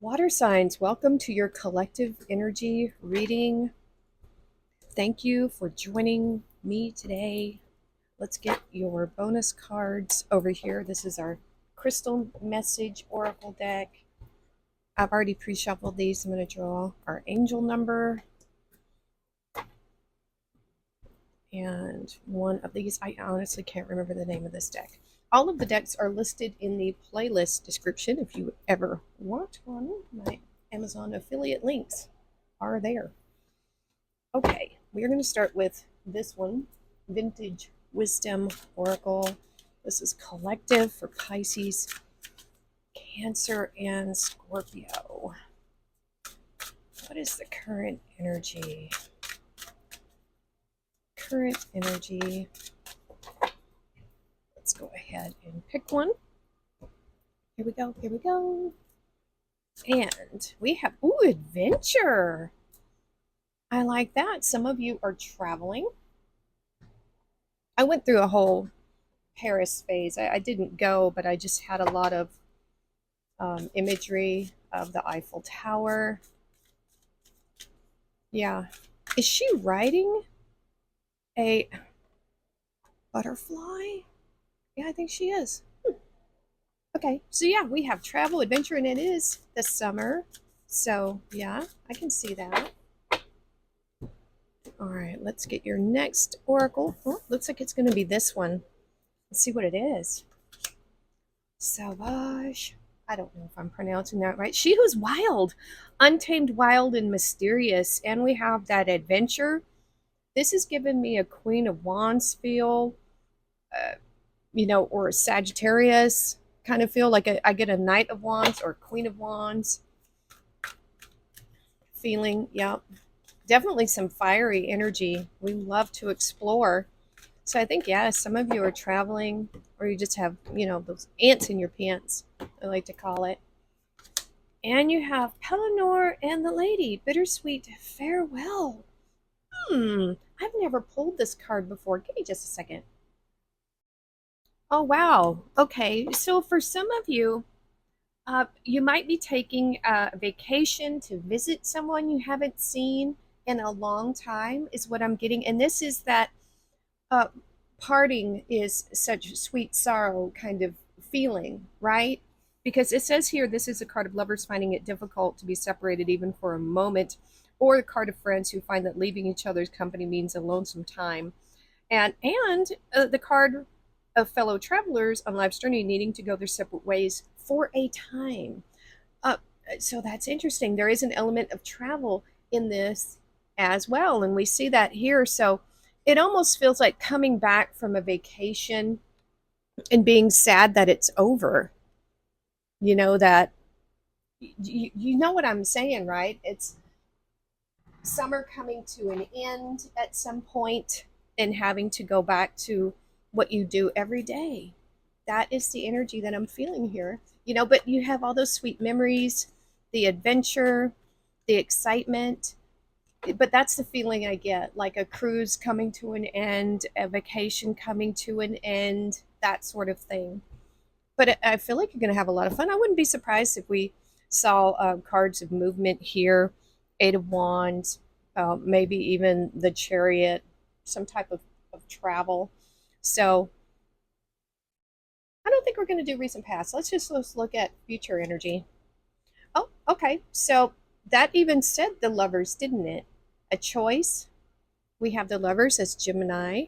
Water signs, welcome to your collective energy reading. Thank you for joining me today. Let's get your bonus cards over here. This is our crystal message oracle deck. I've already pre-shuffled these. I'm going to draw our angel number. And one of these, I honestly can't remember the name of this deck. All of the decks are listed in the playlist description if you ever want one. My Amazon affiliate links are there. Okay, we're going to start with this one, Vintage Wisdom Oracle. This is collective for Pisces, Cancer, and Scorpio. What is the current energy? Current energy. Let's go ahead and pick one. Here we go, here we go. And we have, ooh, adventure. I like that. Some of you are traveling. I went through a whole Paris phase. I didn't go, but I just had a lot of imagery of the Eiffel Tower. Yeah. Is she riding a butterfly? Yeah, I think she is. Okay, so yeah, we have travel, adventure, and it is the summer. So yeah, I can see that. All right, let's get your next oracle. Oh, looks like it's going to be this one. Let's see what it is. Sauvage. I don't know if I'm pronouncing that right. She who's wild, untamed, wild, and mysterious. And we have that adventure. This has given me a Queen of Wands feel, or a Sagittarius kind of feel. Like I get a Knight of Wands or Queen of Wands feeling. Yeah, definitely some fiery energy. We love to explore. So I think, yeah, some of you are traveling or you just have, those ants in your pants, I like to call it. And you have Pellinor and the Lady, Bittersweet Farewell. I've never pulled this card before. Give me just a second. Oh, wow. Okay. So for some of you, you might be taking a vacation to visit someone you haven't seen in a long time, is what I'm getting. And this is that uh, parting is such sweet sorrow kind of feeling, right? Because it says here this is a card of lovers finding it difficult to be separated even for a moment, or a card of friends who find that leaving each other's company means a lonesome time, and the card of fellow travelers on life's journey needing to go their separate ways for a time. Uh, so that's interesting. There is an element of travel in this as well, and we see that here. So it almost feels like coming back from a vacation and being sad that it's over. That you know what I'm saying, right? It's summer coming to an end at some point and having to go back to what you do every day. That is the energy that I'm feeling here. But you have all those sweet memories, the adventure, the excitement. But that's the feeling I get, like a cruise coming to an end, a vacation coming to an end, that sort of thing. But I feel like you're going to have a lot of fun. I wouldn't be surprised if we saw cards of movement here, Eight of Wands, maybe even the Chariot, some type of travel. So I don't think we're going to do recent past. Let's look at future energy. Oh, okay. So that even said the lovers, didn't it? A choice. We have the lovers as Gemini.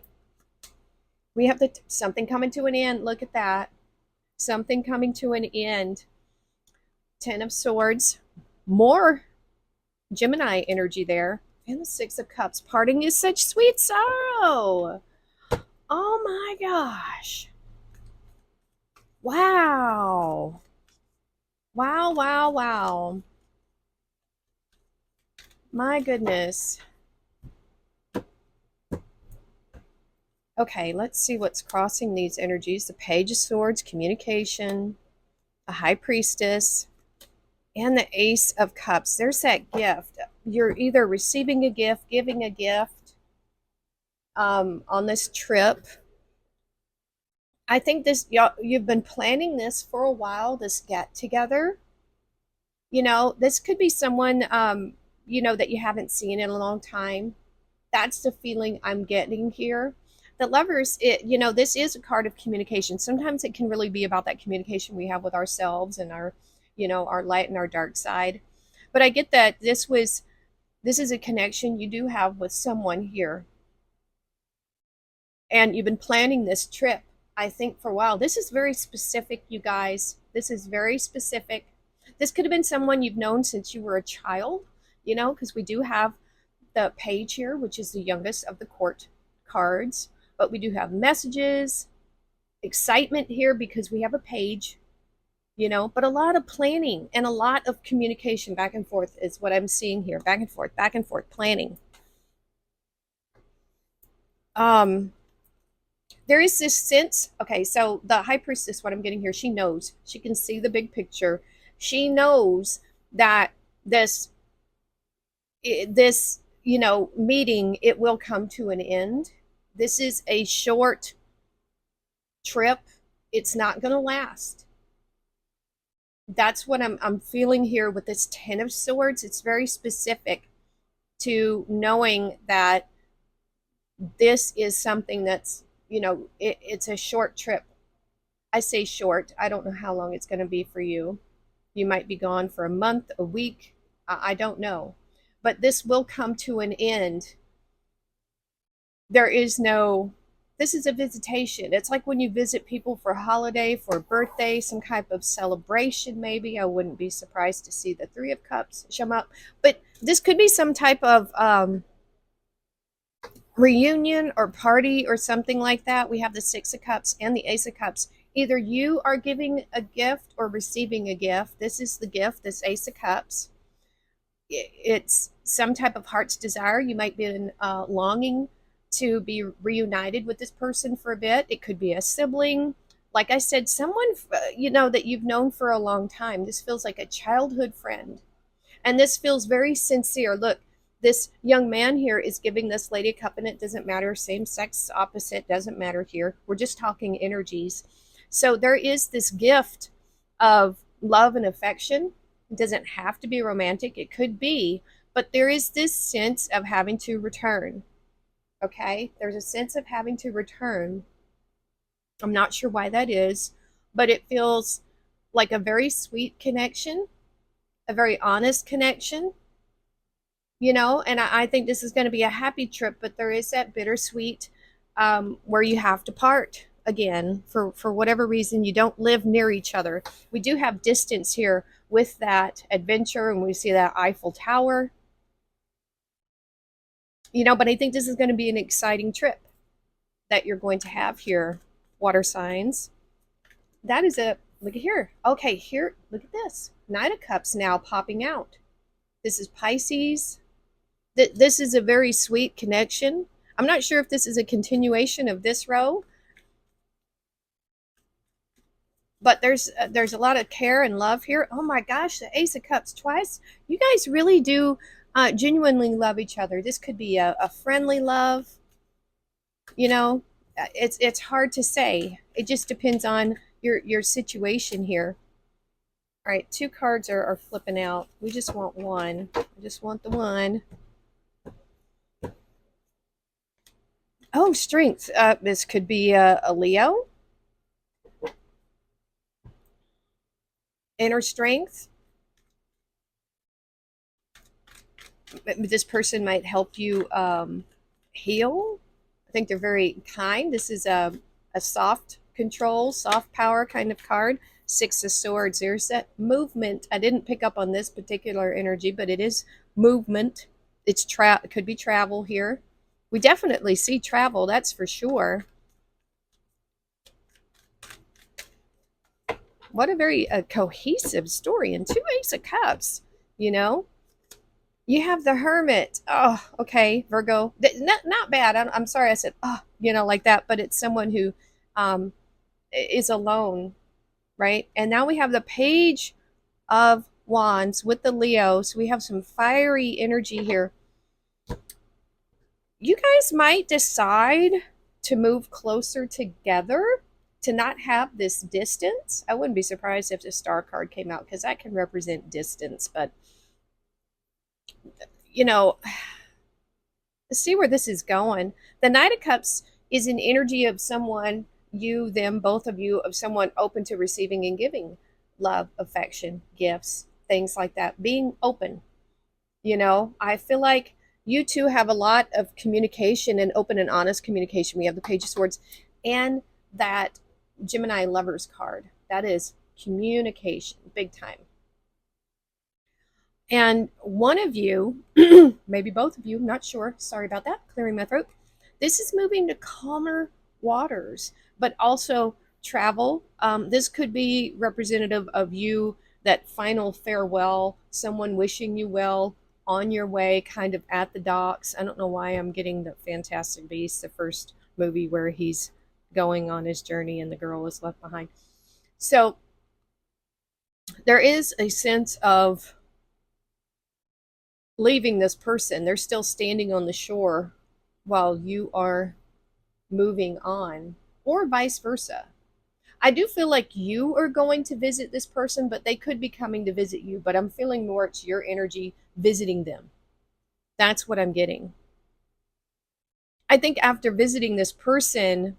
We have the something coming to an end. Look at that. Something coming to an end. Ten of Swords. More Gemini energy there. And the Six of Cups. Parting is such sweet sorrow. Oh my gosh. Wow. Wow, wow, wow. My goodness. Okay, let's see what's crossing these energies. The Page of Swords, communication, a High Priestess, and the Ace of Cups. There's that gift. You're either receiving a gift, giving a gift on this trip. I think you've been planning this for a while, this get together. This could be someone, that you haven't seen in a long time. That's the feeling I'm getting here. The lovers, this is a card of communication. Sometimes it can really be about that communication we have with ourselves and our light and our dark side. But I get that this is a connection you do have with someone here, and you've been planning this trip, I think, for a while. This is very specific, you guys. This is very specific. This could have been someone you've known since you were a child, because we do have the page here, which is the youngest of the court cards, but we do have messages, excitement here because we have a page, but a lot of planning and a lot of communication back and forth is what I'm seeing here. Back and forth, planning. Um, there is this sense, okay, so the high priestess, what I'm getting here, she knows, she can see the big picture. She knows that this this meeting, it will come to an end. This is a short trip. It's not going to last. That's what I'm feeling here with this 10 of swords. It's very specific to knowing that this is something that's, it's a short trip. I say short. I don't know how long it's going to be for you. You might be gone for a month, a week. I don't know. But this will come to an end. This is a visitation. It's like when you visit people for a holiday, for a birthday, some type of celebration, maybe. I wouldn't be surprised to see the Three of Cups come up. But this could be some type of reunion or party or something like that. We have the Six of Cups and the Ace of Cups. Either you are giving a gift or receiving a gift. This is the gift, this Ace of Cups. It's some type of heart's desire. You might be longing to be reunited with this person for a bit. It could be a sibling. Like I said, someone, that you've known for a long time. This feels like a childhood friend. And this feels very sincere. Look, this young man here is giving this lady a cup, and it doesn't matter, same sex, opposite, doesn't matter here. We're just talking energies. So there is this gift of love and affection. It doesn't have to be romantic, it could be, but there is this sense of having to return. Okay, there's a sense of having to return. I'm not sure why that is, but it feels like a very sweet connection, a very honest connection, and I think this is going to be a happy trip, but there is that bittersweet where you have to part again for whatever reason. You don't live near each other. We do have distance here with that adventure, and we see that Eiffel Tower, but I think this is going to be an exciting trip that you're going to have here, water signs. That is a look at here. Okay, here, look at this. Knight of Cups now popping out. This is Pisces. This is a very sweet connection. I'm not sure if this is a continuation of this row, but there's a lot of care and love here. Oh my gosh, the Ace of Cups twice. You guys really do genuinely love each other. This could be a friendly love. It's hard to say. It just depends on your situation here. All right, two cards are flipping out. We just want one. I just want the one. Oh, strength. This could be a Leo. Inner strength. This person might help you heal. I think they're very kind. This is a soft control, soft power kind of card. Six of Swords. There's that movement. I didn't pick up on this particular energy, but it is movement. It could be travel here. We definitely see travel, that's for sure. What a very cohesive story. And two Ace of Cups, You have the Hermit. Oh, okay, Virgo. Not bad. I'm sorry I said, like that, but it's someone who is alone, right? And now we have the Page of Wands with the Leo. So we have some fiery energy here. You guys might decide to move closer together. to not have this distance. I wouldn't be surprised if the star card came out because that can represent distance. But, you know, see where this is going. The Knight of Cups is an energy of someone, you, them, both of you, of someone open to receiving and giving love, affection, gifts, things like that. Being open. I feel like you two have a lot of communication and open and honest communication. We have the Page of Swords and that Gemini Lovers card. That is communication, big time. And one of you, maybe both of you, I'm not sure, sorry about that, clearing my throat. This is moving to calmer waters, but also travel. This could be representative of you, that final farewell, someone wishing you well on your way, kind of at the docks. I don't know why I'm getting the Fantastic Beasts, the first movie where he's going on his journey and the girl is left behind. So there is a sense of leaving this person. They're still standing on the shore while you are moving on, or vice versa. I do feel like you are going to visit this person, but they could be coming to visit you. But I'm feeling more it's your energy visiting them. That's what I'm getting. I think after visiting this person,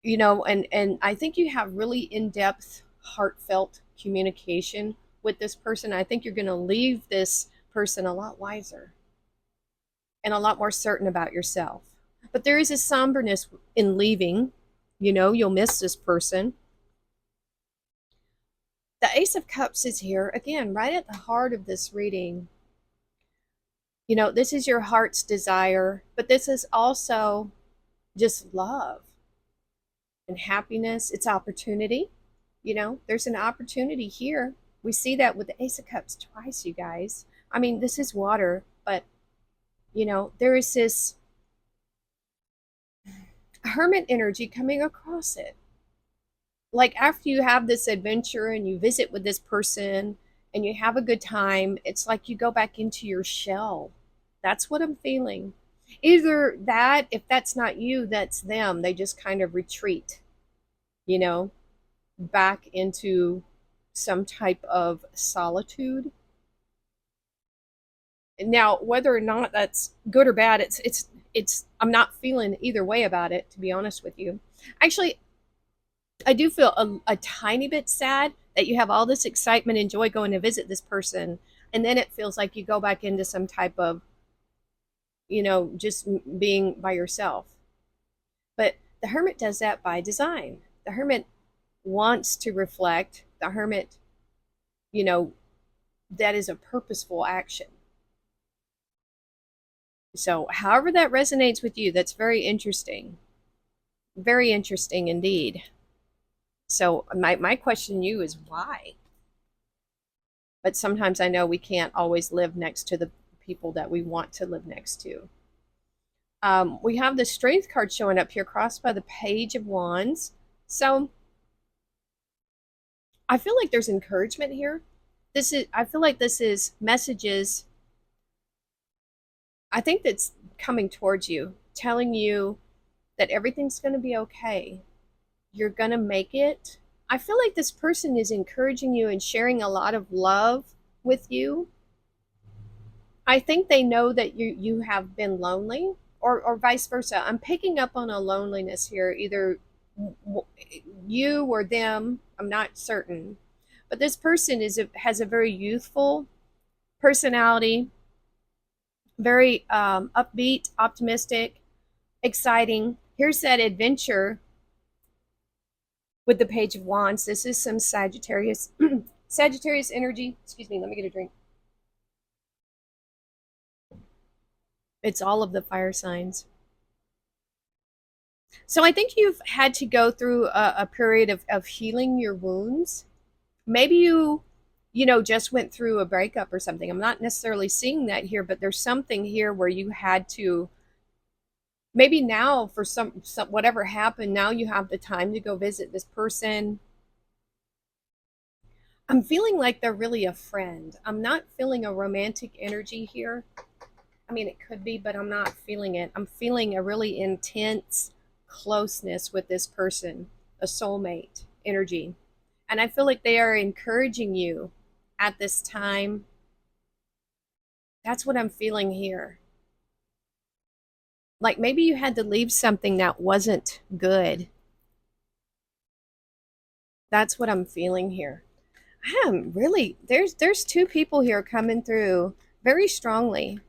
and I think you have really in-depth, heartfelt communication with this person. I think you're going to leave this person a lot wiser and a lot more certain about yourself. But there is a somberness in leaving. You'll miss this person. The Ace of Cups is here, again, right at the heart of this reading. This is your heart's desire, but this is also just love and happiness. It's opportunity. There's an opportunity here. We see that with the Ace of Cups twice, you guys. I mean, this is water, but, there is this Hermit energy coming across it. Like after you have this adventure and you visit with this person and you have a good time, it's like you go back into your shell. That's what I'm feeling. Either that, if that's not you, that's them. They just kind of retreat, back into some type of solitude. Now, whether or not that's good or bad, it's I'm not feeling either way about it, to be honest with you. Actually, I do feel a tiny bit sad that you have all this excitement and joy going to visit this person, and then it feels like you go back into some type of, just being by yourself. But the Hermit does that by design. The Hermit wants to reflect. The Hermit, that is a purposeful action. So however that resonates with you, that's very interesting. Very interesting indeed. So my question to you is why? But sometimes I know we can't always live next to the people that we want to live next to. We have the Strength card showing up here, crossed by the Page of Wands. So I feel like there's encouragement here. I feel like this is messages, I think, that's coming towards you, telling you that everything's going to be okay. You're going to make it. I feel like this person is encouraging you and sharing a lot of love with you. I think they know that you have been lonely, or vice versa. I'm picking up on a loneliness here, either you or them. I'm not certain. But this person has a very youthful personality, very upbeat, optimistic, exciting. Here's that adventure with the Page of Wands. This is some Sagittarius Sagittarius energy. Excuse me, let me get a drink. It's all of the fire signs. So I think you've had to go through a period of healing your wounds. Maybe you just went through a breakup or something. I'm not necessarily seeing that here, but there's something here where you had to, maybe now for some whatever happened, now you have the time to go visit this person. I'm feeling like they're really a friend. I'm not feeling a romantic energy here. I mean, it could be, but I'm not feeling it. I'm feeling a really intense, closeness with this person, a soulmate energy. And I feel like they are encouraging you at this time. That's what I'm feeling here. Like maybe you had to leave something that wasn't good. That's what I'm feeling here. I am really there's two people here coming through very strongly.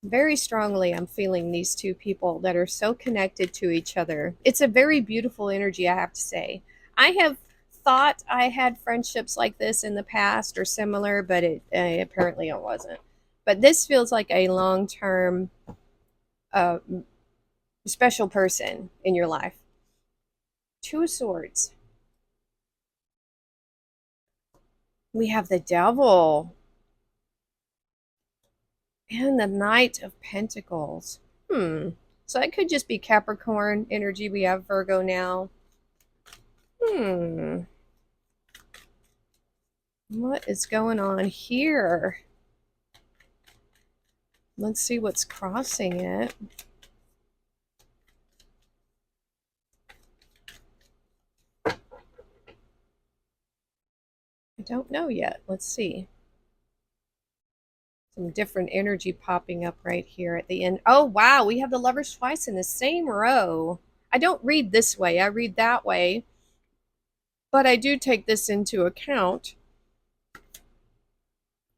Very strongly, I'm feeling these two people that are so connected to each other. It's a very beautiful energy, I have to say. I have thought I had friendships like this in the past or similar, but apparently it wasn't. But this feels like a long term uh, special person in your life. Two of Swords. We have the Devil and the Knight of Pentacles. So it could just be Capricorn energy. We have Virgo now. What is going on here? Let's see what's crossing it. I don't know yet. Let's see. Some different energy popping up right here at the end. Oh, wow. We have the Lovers twice in the same row. I don't read this way. I read that way. But I do take this into account.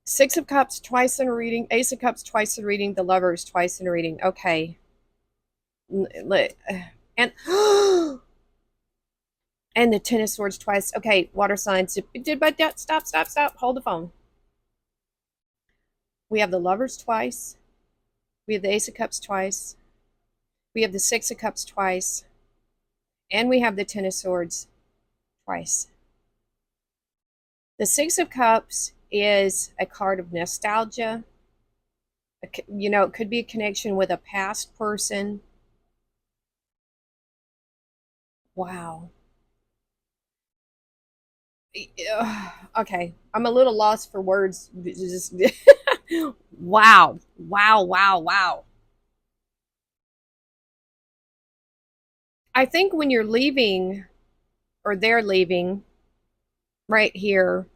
Six of Cups twice in a reading. Ace of Cups twice in a reading. The Lovers twice in a reading. Okay. And and the Ten of Swords twice. Okay, water signs. Stop. Hold the phone. We have the Lovers twice. We have the Ace of Cups twice. We have the Six of Cups twice. And we have the Ten of Swords twice. The Six of Cups is a card of nostalgia. You know, it could be a connection with a past person. Wow. Okay, I'm a little lost for words. Just wow. I think when you're leaving or they're leaving right here,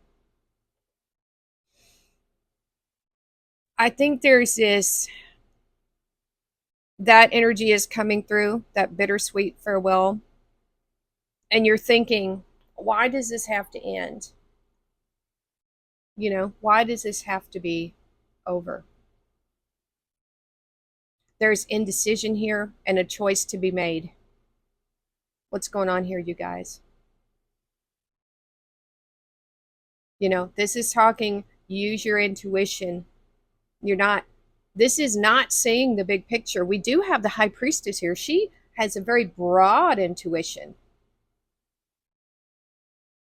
I think there's this that energy is coming through, that bittersweet farewell, and you're thinking, why does this have to end? You know, why does this have to be over? There's indecision here and a choice to be made. What's going on here, you guys? You know, this is talking, use your intuition. You're not, this is not saying the big picture. We do have the High Priestess here. She has a very broad intuition.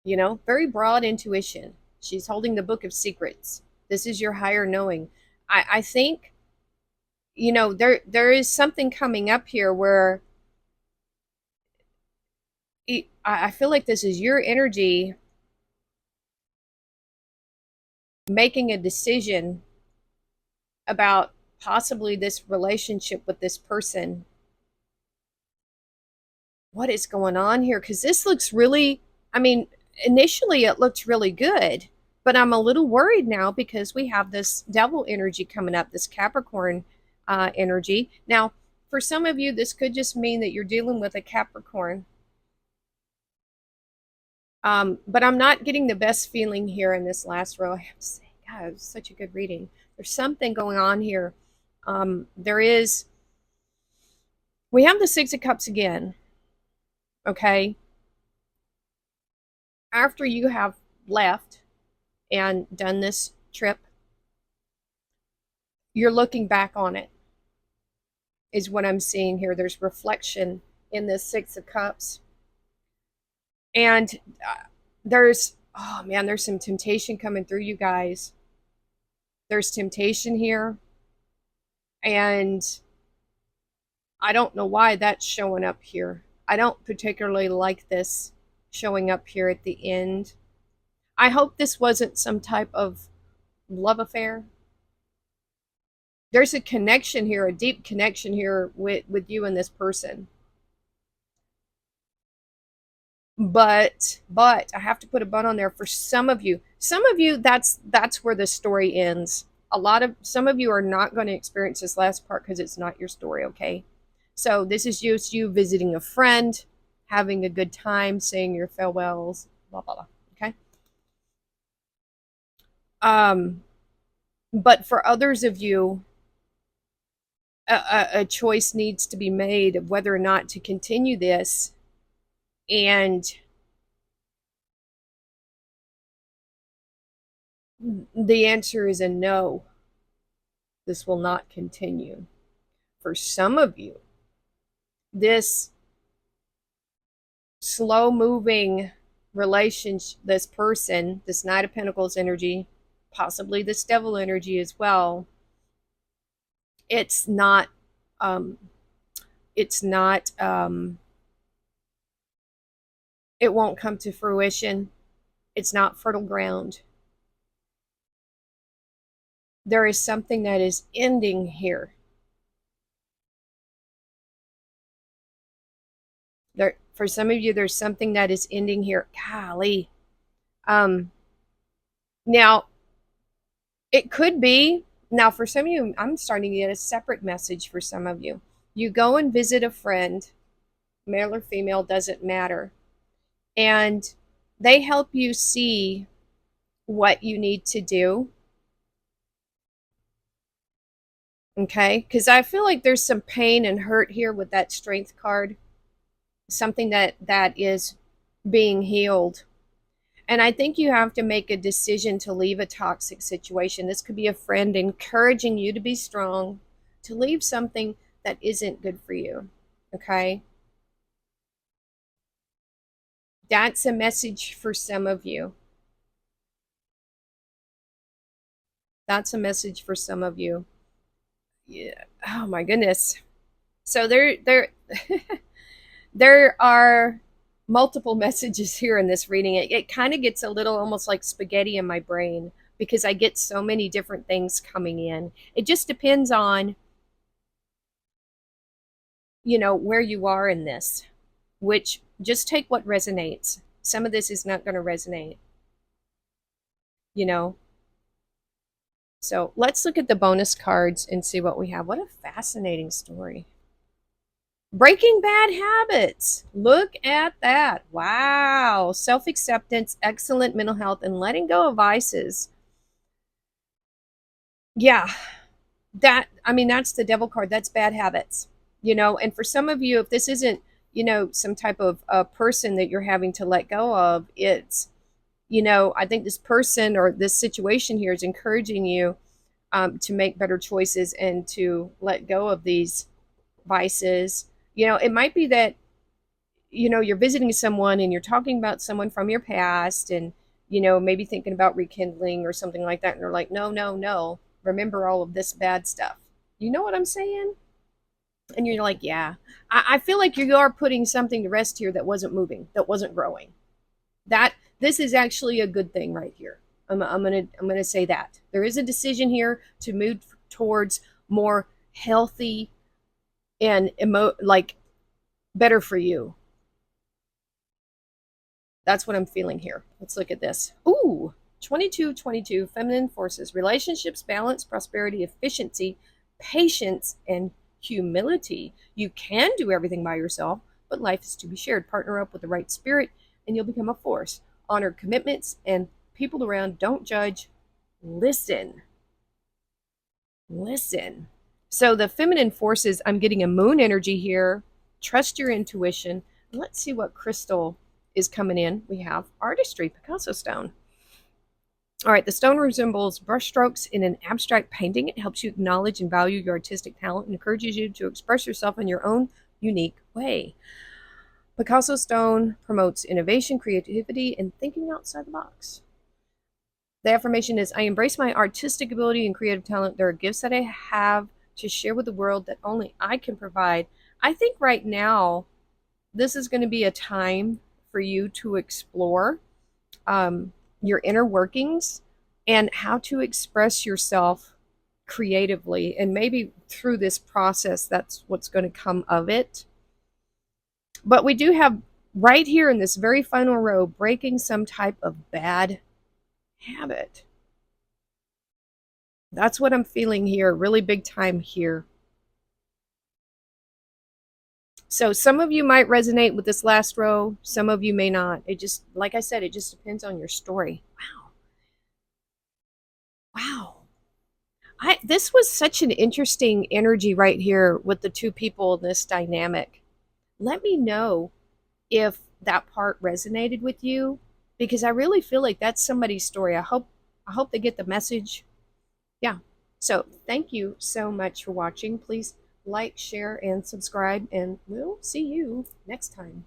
You know, very broad intuition. She's holding the Book of Secrets. This is your higher knowing. I think, you know, there is something coming up here where I feel like this is your energy making a decision about possibly this relationship with this person. What is going on here? Because this looks really, I mean, initially it looked really good, but I'm a little worried now because we have this Devil energy coming up, this Capricorn energy. Now, for some of you, this could just mean that you're dealing with a Capricorn. But I'm not getting the best feeling here in this last row. I have to say, God, it was such a good reading. There's something going on here. We have the Six of Cups again. Okay. After you have left and done this trip, you're looking back on it, is what I'm seeing here. There's reflection in this Six of Cups. And there's, oh man, there's some temptation coming through, you guys. There's temptation here. And I don't know why that's showing up here. I don't particularly like this showing up here at the end. I hope this wasn't some type of love affair. There's a connection here, a deep connection here with you and this person. But I have to put a but on there for some of you. Some of you, that's where the story ends. A lot of some of you are not going to experience this last part because it's not your story, okay? So this is just you visiting a friend, having a good time, saying your farewells, blah blah blah. Okay. Um, but for others of you, a choice needs to be made of whether or not to continue this, and the answer is a no. This will not continue. For some of you, this slow moving relationship, this person, this Knight of Pentacles energy, possibly this Devil energy as well, it's not, um, it's not, it won't come to fruition. It's not fertile ground. There is something that is ending here. There, for some of you, there's something that is ending here. Golly. Um, now, it could be, now for some of you, I'm starting to get a separate message for some of you. You go and visit a friend, male or female, doesn't matter, and they help you see what you need to do. Okay? Because I feel like there's some pain and hurt here with that strength card, something that is being healed. And I think you have to make a decision to leave a toxic situation. This could be a friend encouraging you to be strong, to leave something that isn't good for you. Okay? That's a message for some of you. That's a message for some of you. Yeah. Oh my goodness. So there are multiple messages here in this reading. It kind of gets a little almost like spaghetti in my brain because I get so many different things coming in. It just depends on, where you are in this, which just take what resonates. Some of this is not going to resonate, you know. So let's look at the bonus cards and see what we have. What a fascinating story. Breaking bad habits. Look at that. Wow. Self acceptance, excellent mental health, and letting go of vices. Yeah, that's the devil card. That's bad habits. And for some of you, if this isn't, some type of person that you're having to let go of, it's, I think this person or this situation here is encouraging you to make better choices and to let go of these vices. It might be that, you're visiting someone and you're talking about someone from your past and, maybe thinking about rekindling or something like that. And they're like, no, no, no. Remember all of this bad stuff. You know what I'm saying? And you're like, yeah. I feel like you are putting something to rest here that wasn't moving, that wasn't growing. This is actually a good thing right here. I'm gonna say that there is a decision here to move towards more healthy and like better for you. That's what I'm feeling here. Let's look at this. Ooh, 2222, feminine forces, relationships, balance, prosperity, efficiency, patience, and humility. You can do everything by yourself, but life is to be shared. Partner up with the right spirit, and you'll become a force. Honor commitments and people around. Don't judge. Listen. Listen. So the feminine forces, I'm getting a moon energy here. Trust your intuition. Let's see what crystal is coming in. We have artistry, Picasso stone. All right, the stone resembles brushstrokes in an abstract painting. It helps you acknowledge and value your artistic talent and encourages you to express yourself in your own unique way. Picasso stone promotes innovation, creativity, and thinking outside the box. The affirmation is, I embrace my artistic ability and creative talent. There are gifts that I have to share with the world that only I can provide. I think right now, this is going to be a time for you to explore your inner workings and how to express yourself creatively, and maybe through this process that's what's going to come of it. But we do have right here in this very final row, breaking some type of bad habit. That's what I'm feeling here, really big time here. So some of you might resonate with this last row, some of you may not. It just, like I said, it just depends on your story. Wow. Wow. This was such an interesting energy right here with the two people in this dynamic. Let me know if that part resonated with you, because I really feel like that's somebody's story. I hope they get the message. Yeah. So thank you so much for watching. Please like, share, and subscribe, and we'll see you next time.